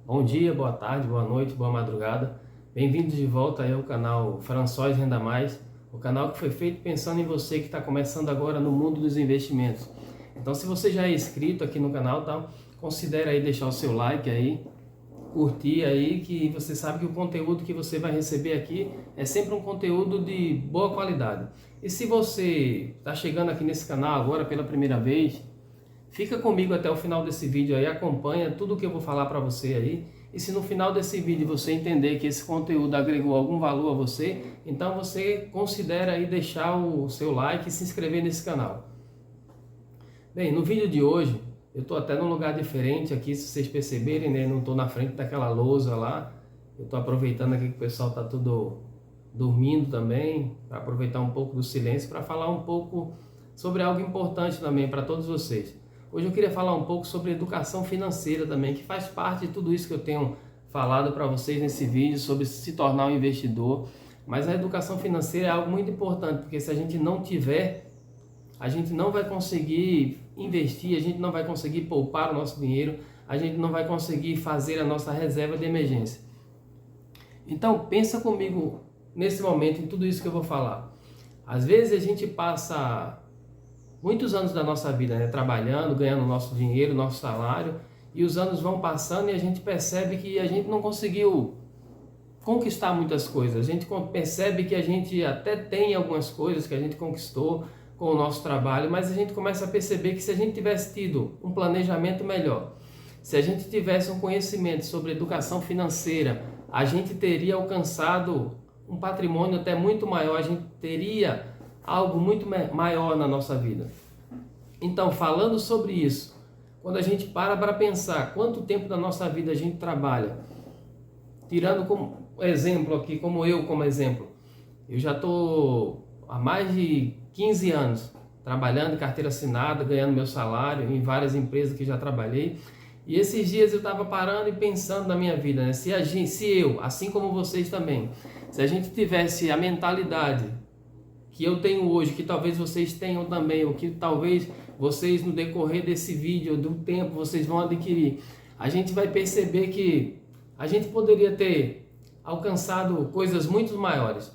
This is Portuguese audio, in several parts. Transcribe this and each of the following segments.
Bom dia, boa tarde, boa noite, boa madrugada. Bem-vindos de volta aí ao canal François Renda Mais, o canal que foi feito pensando em você que está começando agora no mundo dos investimentos. Então, se você já é inscrito aqui no canal, tá? Considere aí deixar o seu like aí, curtir aí, que você sabe que o conteúdo que você vai receber aqui é sempre um conteúdo de boa qualidade. E se você está chegando aqui nesse canal agora pela primeira vez, fica comigo até o final desse vídeo aí, acompanha tudo que eu vou falar para você aí. E se no final desse vídeo você entender que esse conteúdo agregou algum valor a você, então você considera aí deixar o seu like e se inscrever nesse canal. Bem, no vídeo de hoje, eu estou até num lugar diferente aqui, se vocês perceberem, né? Não estou na frente daquela lousa lá. Eu estou aproveitando aqui que o pessoal está tudo dormindo também, para aproveitar um pouco do silêncio, para falar um pouco sobre algo importante também para todos vocês. Hoje eu queria falar um pouco sobre educação financeira também, que faz parte de tudo isso que eu tenho falado para vocês nesse vídeo, sobre se tornar um investidor. Mas a educação financeira é algo muito importante, porque se a gente não tiver, a gente não vai conseguir investir, a gente não vai conseguir poupar o nosso dinheiro, a gente não vai conseguir fazer a nossa reserva de emergência. Então, pensa comigo nesse momento em tudo isso que eu vou falar. Às vezes a gente passa muitos anos da nossa vida, né, trabalhando, ganhando nosso dinheiro, nosso salário, e os anos vão passando e a gente percebe que a gente não conseguiu conquistar muitas coisas. A gente percebe que a gente até tem algumas coisas que a gente conquistou com o nosso trabalho, mas a gente começa a perceber que se a gente tivesse tido um planejamento melhor, se a gente tivesse um conhecimento sobre educação financeira, a gente teria alcançado um patrimônio até muito maior, a gente teria algo muito maior na nossa vida. Então, falando sobre isso, quando a gente para pensar quanto tempo da nossa vida a gente trabalha, tirando como exemplo aqui, como exemplo, eu já estou há mais de 15 anos trabalhando em carteira assinada, ganhando meu salário em várias empresas que já trabalhei, e esses dias eu estava parando e pensando na minha vida, né? Se eu, assim como vocês também, se a gente tivesse a mentalidade que eu tenho hoje, que talvez vocês tenham também, ou que talvez vocês no decorrer desse vídeo, do tempo, vocês vão adquirir, a gente vai perceber que a gente poderia ter alcançado coisas muito maiores.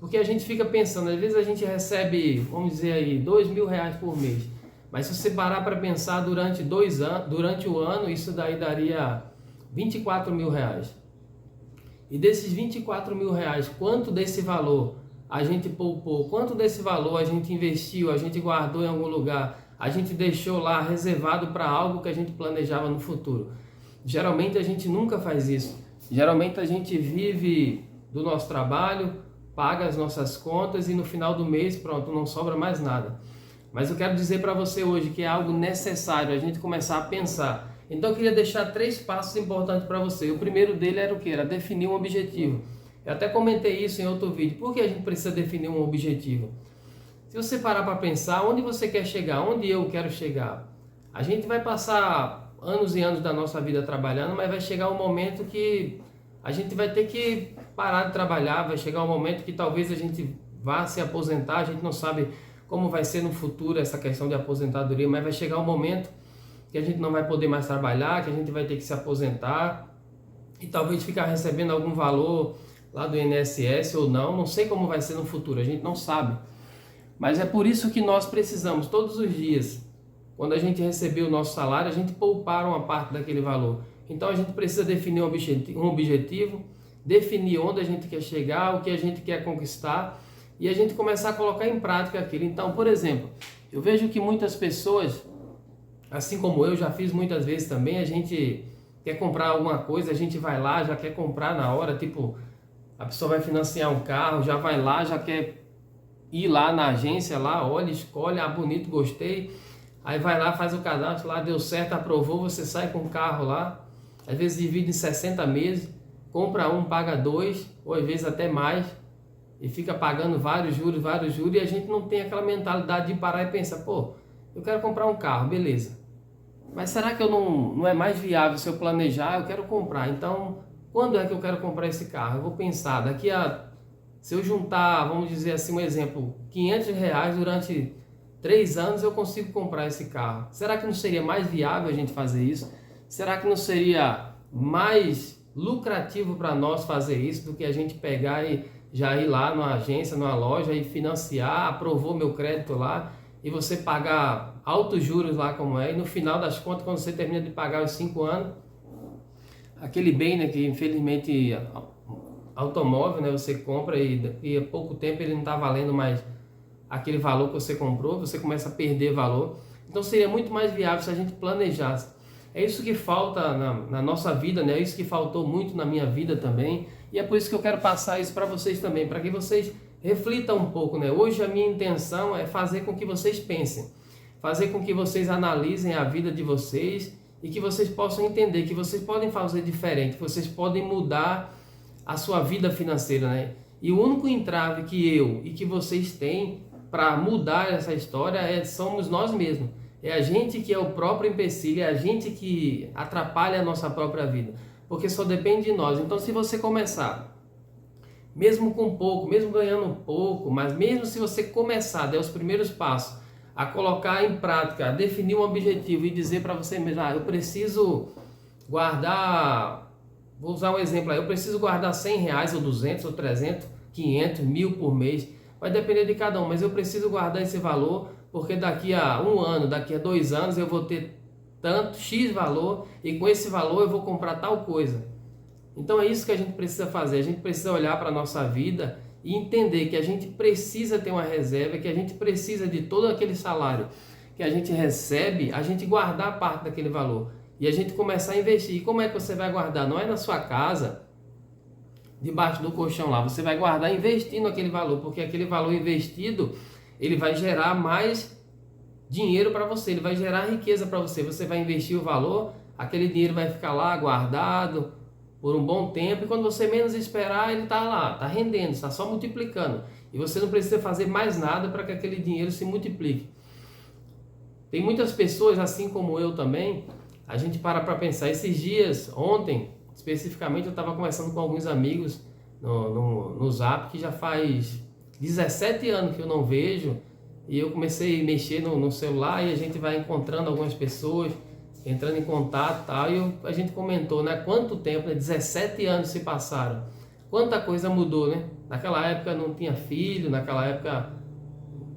Porque a gente fica pensando, às vezes a gente recebe, vamos dizer aí, R$ 2.000 por mês, mas se você parar para pensar durante o ano, isso daí daria R$ 24.000. E desses R$ 24.000, quanto desse valor a gente poupou, quanto desse valor a gente investiu, a gente guardou em algum lugar, a gente deixou lá reservado para algo que a gente planejava no futuro. Geralmente a gente nunca faz isso. Geralmente a gente vive do nosso trabalho, paga as nossas contas e no final do mês, pronto, não sobra mais nada. Mas eu quero dizer para você hoje que é algo necessário a gente começar a pensar. Então eu queria deixar 3 passos importantes para você. O primeiro dele era o quê? Era definir um objetivo. Eu até comentei isso em outro vídeo. Por que a gente precisa definir um objetivo? Se você parar para pensar, onde você quer chegar, onde eu quero chegar, a gente vai passar anos e anos da nossa vida trabalhando, mas vai chegar um momento que a gente vai ter que parar de trabalhar, vai chegar um momento que talvez a gente vá se aposentar, a gente não sabe como vai ser no futuro essa questão de aposentadoria, mas vai chegar um momento que a gente não vai poder mais trabalhar, que a gente vai ter que se aposentar e talvez ficar recebendo algum valor lá do INSS ou não sei como vai ser no futuro, a gente não sabe. Mas é por isso que nós precisamos, todos os dias, quando a gente receber o nosso salário, a gente poupar uma parte daquele valor. Então a gente precisa definir um objetivo, definir onde a gente quer chegar, o que a gente quer conquistar, e a gente começar a colocar em prática aquilo. Então, por exemplo, eu vejo que muitas pessoas, assim como eu já fiz muitas vezes também, a gente quer comprar alguma coisa, a gente vai lá, já quer comprar na hora, tipo, a pessoa vai financiar um carro, já vai lá, já quer ir lá na agência, lá, olha, escolhe, bonito, gostei. Aí vai lá, faz o cadastro, lá deu certo, aprovou, você sai com o carro lá. Às vezes divide em 60 meses, compra um, paga 2, ou às vezes até mais. E fica pagando vários juros, e a gente não tem aquela mentalidade de parar e pensar, pô, eu quero comprar um carro, beleza. Mas será que eu não é mais viável se eu planejar? Eu quero comprar, então quando é que eu quero comprar esse carro? Eu vou pensar, se eu juntar, vamos dizer assim, um exemplo, R$ 500 durante 3 anos eu consigo comprar esse carro. Será que não seria mais viável a gente fazer isso? Será que não seria mais lucrativo para nós fazer isso do que a gente pegar e já ir lá numa agência, numa loja e financiar, aprovou meu crédito lá e você pagar altos juros lá como é, e no final das contas, quando você termina de pagar os 5 anos, aquele bem, né, que infelizmente automóvel, né, você compra e há pouco tempo ele não está valendo mais aquele valor que você comprou, você começa a perder valor. Então seria muito mais viável se a gente planejasse. É isso que falta na nossa vida, né? É isso que faltou muito na minha vida também. E é por isso que eu quero passar isso para vocês também, para que vocês reflitam um pouco, né? Hoje a minha intenção é fazer com que vocês pensem, fazer com que vocês analisem a vida de vocês e que vocês possam entender que vocês podem fazer diferente, que vocês podem mudar a sua vida financeira, né? E o único entrave que eu e que vocês têm para mudar essa história somos nós mesmos. É a gente que é o próprio empecilho, é a gente que atrapalha a nossa própria vida, porque só depende de nós. Então, se você começar, mesmo com pouco, mesmo ganhando pouco, mas mesmo se você começar, der os primeiros passos, a colocar em prática, a definir um objetivo e dizer para você mesmo, eu preciso guardar, vou usar um exemplo aí, eu preciso guardar R$100 ou 200 ou 300, 500, 1000 por mês, vai depender de cada um, mas eu preciso guardar esse valor, porque daqui a 1 ano, daqui a 2 anos eu vou ter tanto X valor e com esse valor eu vou comprar tal coisa. Então é isso que a gente precisa fazer, a gente precisa olhar para a nossa vida e entender que a gente precisa ter uma reserva, que a gente precisa de todo aquele salário que a gente recebe, a gente guardar parte daquele valor e a gente começar a investir. E como é que você vai guardar? Não é na sua casa, debaixo do colchão lá, você vai guardar investindo aquele valor, porque aquele valor investido ele vai gerar mais dinheiro para você, ele vai gerar riqueza para você. Você vai investir o valor, aquele dinheiro vai ficar lá guardado por um bom tempo e quando você menos esperar, ele está lá, está rendendo, está só multiplicando. E você não precisa fazer mais nada para que aquele dinheiro se multiplique. Tem muitas pessoas, assim como eu também, a gente para pensar. Esses dias, ontem, especificamente, eu estava conversando com alguns amigos no Zap, que já faz 17 anos que eu não vejo, e eu comecei a mexer no celular e a gente vai encontrando algumas pessoas, entrando em contato e tal, e a gente comentou, né, quanto tempo, né, 17 anos se passaram, quanta coisa mudou, né? Naquela época não tinha filho, naquela época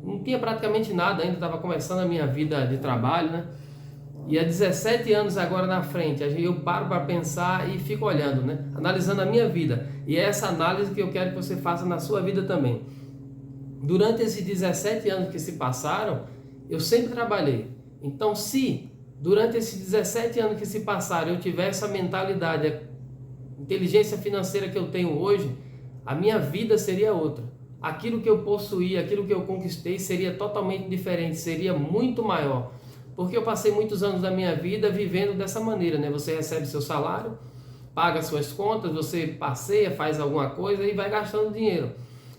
não tinha praticamente nada, ainda estava começando a minha vida de trabalho, né? E há 17 anos agora na frente, eu paro para pensar e fico olhando, né? Analisando a minha vida, e é essa análise que eu quero que você faça na sua vida também. Durante esses 17 anos que se passaram, eu sempre trabalhei. Então, se durante esses 17 anos que se passaram eu tiver essa mentalidade, a inteligência financeira que eu tenho hoje, a minha vida seria outra. Aquilo que eu possuía, aquilo que eu conquistei seria totalmente diferente, seria muito maior. Porque eu passei muitos anos da minha vida vivendo dessa maneira, né? Você recebe seu salário, paga suas contas, você passeia, faz alguma coisa e vai gastando dinheiro.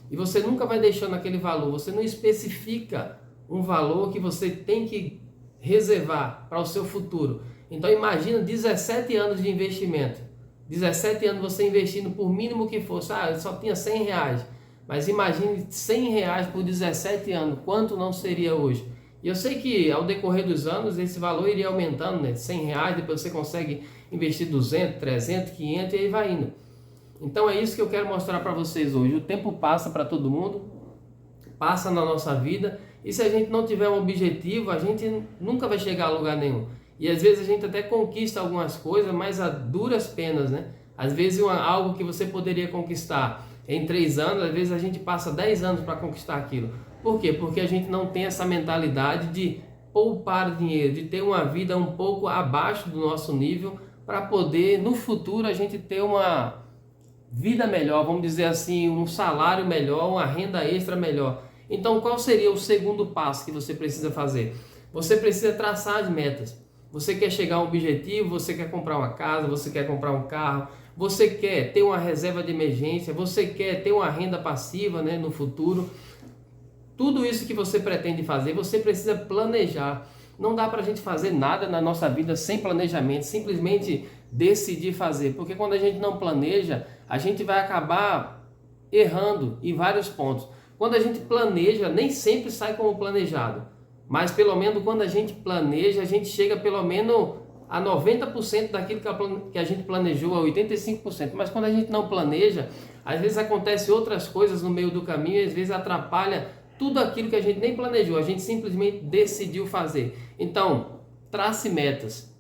E você nunca vai deixando aquele valor, você não especifica um valor que você tem que reservar para o seu futuro. Então imagina 17 anos de investimento, 17 anos você investindo por mínimo que fosse, eu só tinha R$100, mas imagine R$100 por 17 anos, quanto não seria hoje? E eu sei que ao decorrer dos anos esse valor iria aumentando, né? R$100, depois você consegue investir 200, 300, 500 e aí vai indo. Então é isso que eu quero mostrar para vocês hoje. O tempo passa para todo mundo, passa na nossa vida, e se a gente não tiver um objetivo, a gente nunca vai chegar a lugar nenhum. E às vezes a gente até conquista algumas coisas, mas a duras penas, né? Às vezes algo que você poderia conquistar em 3 anos, às vezes a gente passa 10 anos para conquistar aquilo. Por quê? Porque a gente não tem essa mentalidade de poupar dinheiro, de ter uma vida um pouco abaixo do nosso nível, para poder no futuro a gente ter uma vida melhor, vamos dizer assim, um salário melhor, uma renda extra melhor. Então qual seria o segundo passo que você precisa fazer? Você precisa traçar as metas. Você quer chegar a um objetivo, você quer comprar uma casa, você quer comprar um carro, você quer ter uma reserva de emergência, você quer ter uma renda passiva, né, no futuro. Tudo isso que você pretende fazer, você precisa planejar. Não dá para a gente fazer nada na nossa vida sem planejamento, simplesmente decidir fazer. Porque quando a gente não planeja, a gente vai acabar errando em vários pontos. Quando a gente planeja, nem sempre sai como planejado. Mas pelo menos quando a gente planeja, a gente chega pelo menos a 90% daquilo que a gente planejou, a 85%. Mas quando a gente não planeja, às vezes acontecem outras coisas no meio do caminho e às vezes atrapalha tudo aquilo que a gente nem planejou, a gente simplesmente decidiu fazer. Então, trace metas.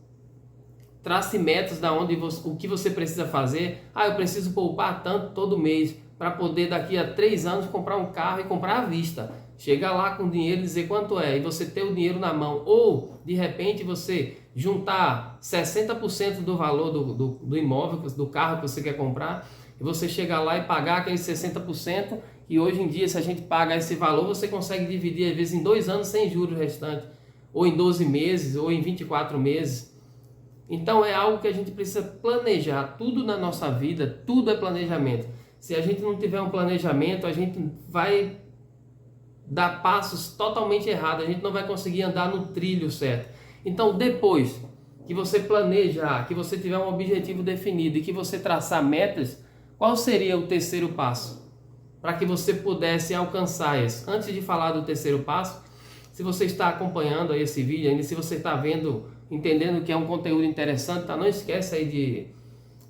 Trace metas da onde o que você precisa fazer. Eu preciso poupar tanto todo mês para poder daqui a 3 anos comprar um carro e comprar à vista. Chega lá com o dinheiro e dizer quanto é, e você ter o dinheiro na mão. Ou, de repente, você juntar 60% do valor do imóvel, do carro que você quer comprar, e você chegar lá e pagar aqueles 60%, e hoje em dia, se a gente paga esse valor, você consegue dividir, às vezes, em 2 anos sem juros restantes, ou em 12 meses, ou em 24 meses. Então, é algo que a gente precisa planejar. Tudo na nossa vida, tudo é planejamento. Se a gente não tiver um planejamento, a gente vai dar passos totalmente errados, a gente não vai conseguir andar no trilho certo. Então, depois que você planejar, que você tiver um objetivo definido e que você traçar metas, qual seria o terceiro passo? Para que você pudesse alcançar isso. Antes de falar do terceiro passo, se você está acompanhando aí esse vídeo ainda, se você está vendo, entendendo que é um conteúdo interessante, tá? Não esquece aí de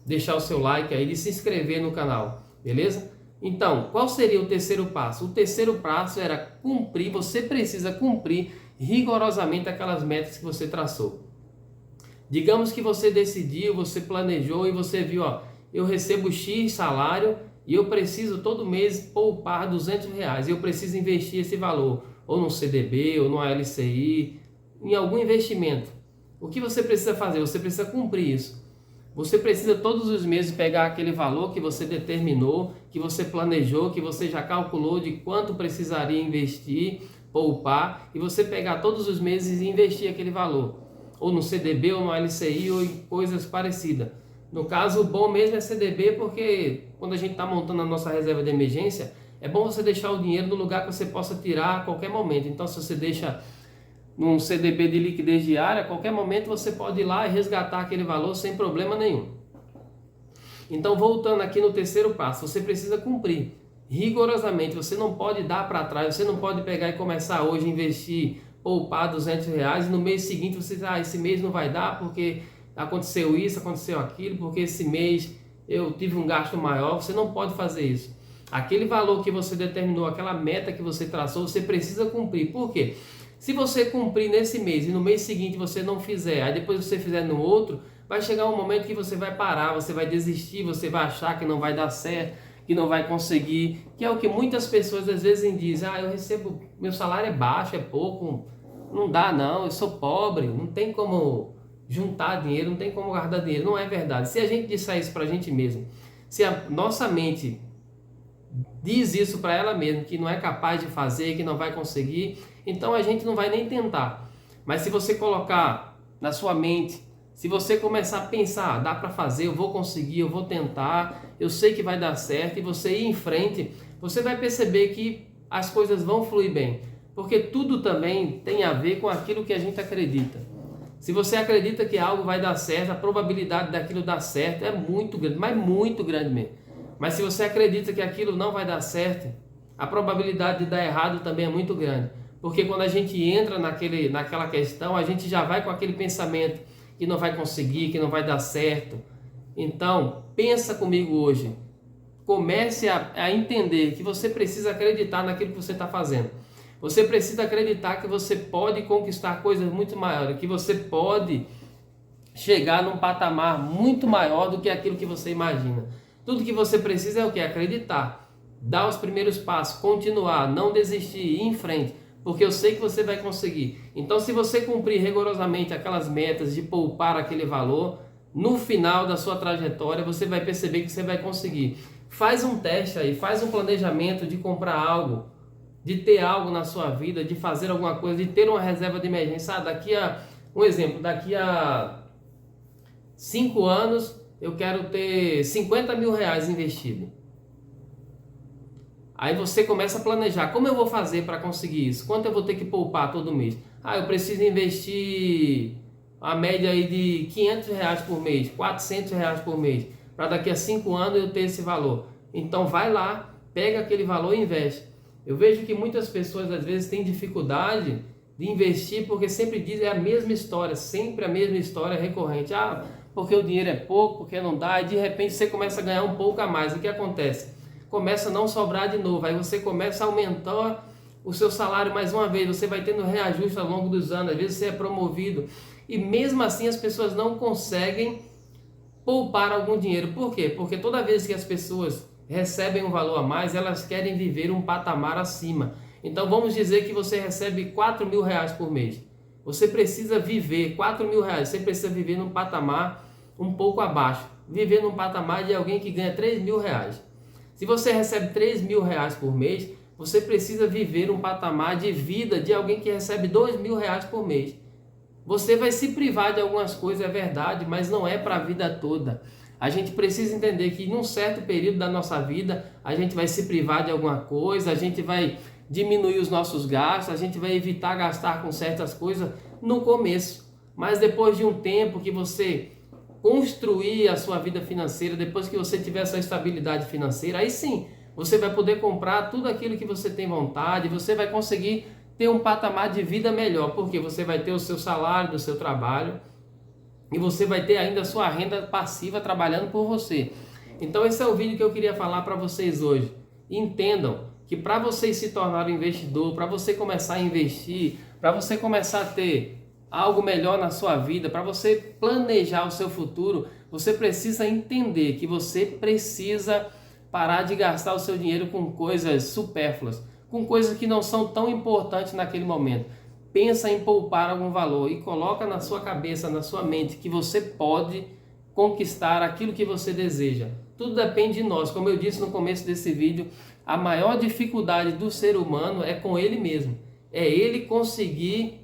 deixar o seu like aí, de se inscrever no canal, beleza? Então, qual seria o terceiro passo? O terceiro passo era cumprir, você precisa cumprir rigorosamente aquelas metas que você traçou. Digamos que você decidiu, você planejou e você viu, eu recebo X salário e eu preciso todo mês poupar R$200, eu preciso investir esse valor, ou no CDB, ou no LCI, em algum investimento. O que você precisa fazer? Você precisa cumprir isso. Você precisa todos os meses pegar aquele valor que você determinou, que você planejou, que você já calculou de quanto precisaria investir, poupar, e você pegar todos os meses e investir aquele valor, ou no CDB, ou no LCI, ou em coisas parecidas. No caso, o bom mesmo é CDB, porque quando a gente está montando a nossa reserva de emergência, é bom você deixar o dinheiro no lugar que você possa tirar a qualquer momento. Então, se você deixa num CDB de liquidez diária, a qualquer momento você pode ir lá e resgatar aquele valor sem problema nenhum. Então, voltando aqui no terceiro passo, você precisa cumprir rigorosamente, você não pode dar para trás, você não pode pegar e começar hoje a investir, poupar R$200 e no mês seguinte você diz, esse mês não vai dar porque aconteceu isso, aconteceu aquilo, porque esse mês eu tive um gasto maior. Você não pode fazer isso. Aquele valor que você determinou, aquela meta que você traçou, você precisa cumprir. Por quê? Se você cumprir nesse mês e no mês seguinte você não fizer, aí depois você fizer no outro, vai chegar um momento que você vai parar, você vai desistir, você vai achar que não vai dar certo, que não vai conseguir, que é o que muitas pessoas às vezes dizem, eu recebo, meu salário é baixo, é pouco, não dá não, eu sou pobre, não tem como juntar dinheiro, não tem como guardar dinheiro. Não é verdade. Se a gente disser isso para a gente mesmo, se a nossa mente diz isso para ela mesma, que não é capaz de fazer, que não vai conseguir, então a gente não vai nem tentar. Mas se você colocar na sua mente, se você começar a pensar, dá para fazer, eu vou conseguir, eu vou tentar, eu sei que vai dar certo, e você ir em frente, você vai perceber que as coisas vão fluir bem. Porque tudo também tem a ver com aquilo que a gente acredita. Se você acredita que algo vai dar certo, a probabilidade daquilo dar certo é muito grande, mas muito grande mesmo. Mas se você acredita que aquilo não vai dar certo, a probabilidade de dar errado também é muito grande. Porque quando a gente entra naquela questão, a gente já vai com aquele pensamento que não vai conseguir, que não vai dar certo. Então, pensa comigo hoje. Comece a entender que você precisa acreditar naquilo que você está fazendo. Você precisa acreditar que você pode conquistar coisas muito maiores, que você pode chegar num patamar muito maior do que aquilo que você imagina. Tudo que você precisa é o quê? Acreditar, dar os primeiros passos, continuar, não desistir, ir em frente, porque eu sei que você vai conseguir. Então, se você cumprir rigorosamente aquelas metas de poupar aquele valor, no final da sua trajetória você vai perceber que você vai conseguir. Faz um teste aí, faz um planejamento de comprar algo, de ter algo na sua vida, de fazer alguma coisa, de ter uma reserva de emergência. Daqui a 5 anos eu quero ter 50 mil reais investido. Aí você começa a planejar, como eu vou fazer para conseguir isso? Quanto eu vou ter que poupar todo mês? Eu preciso investir a média aí de 500 reais por mês, 400 reais por mês, para daqui a 5 anos eu ter esse valor. Então vai lá, pega aquele valor e investe. Eu vejo que muitas pessoas às vezes têm dificuldade de investir, porque sempre diz é a mesma história, sempre a mesma história recorrente. Ah, porque o dinheiro é pouco, porque não dá, e de repente você começa a ganhar um pouco a mais. O que acontece? Começa a não sobrar de novo, aí você começa a aumentar o seu salário mais uma vez, você vai tendo reajuste ao longo dos anos, às vezes você é promovido, e mesmo assim as pessoas não conseguem poupar algum dinheiro. Por quê? Porque toda vez que as pessoas recebem um valor a mais, elas querem viver um patamar acima. Então vamos dizer que você recebe 4 mil reais por mês. Você precisa viver 4 mil reais, você precisa viver num patamar um pouco abaixo. Viver num patamar de alguém que ganha 3 mil reais. Se você recebe 3 mil reais por mês, você precisa viver um patamar de vida de alguém que recebe 2 mil reais por mês. Você vai se privar de algumas coisas, é verdade, mas não é para a vida toda. A gente precisa entender que em um certo período da nossa vida, a gente vai se privar de alguma coisa, a gente vai diminuir os nossos gastos, a gente vai evitar gastar com certas coisas no começo. Mas depois de um tempo que você construir a sua vida financeira, depois que você tiver essa estabilidade financeira, aí sim, você vai poder comprar tudo aquilo que você tem vontade, você vai conseguir ter um patamar de vida melhor, porque você vai ter o seu salário do seu trabalho e você vai ter ainda a sua renda passiva trabalhando por você. Então esse é o vídeo que eu queria falar para vocês hoje. Entendam que para vocês se tornarem investidor, para você começar a investir, para você começar a ter algo melhor na sua vida, para você planejar o seu futuro, você precisa entender que você precisa parar de gastar o seu dinheiro com coisas supérfluas, com coisas que não são tão importantes naquele momento. Pensa em poupar algum valor e coloca na sua cabeça, na sua mente, que você pode conquistar aquilo que você deseja. Tudo depende de nós. Como eu disse no começo desse vídeo, a maior dificuldade do ser humano é com ele mesmo. É ele conseguir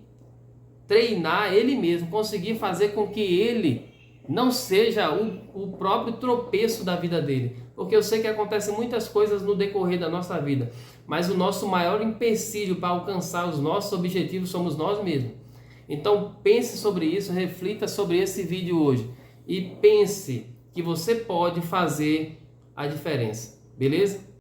treinar ele mesmo, conseguir fazer com que ele não seja o próprio tropeço da vida dele. Porque eu sei que acontecem muitas coisas no decorrer da nossa vida, mas o nosso maior empecilho para alcançar os nossos objetivos somos nós mesmos. Então pense sobre isso, reflita sobre esse vídeo hoje e pense que você pode fazer a diferença, beleza?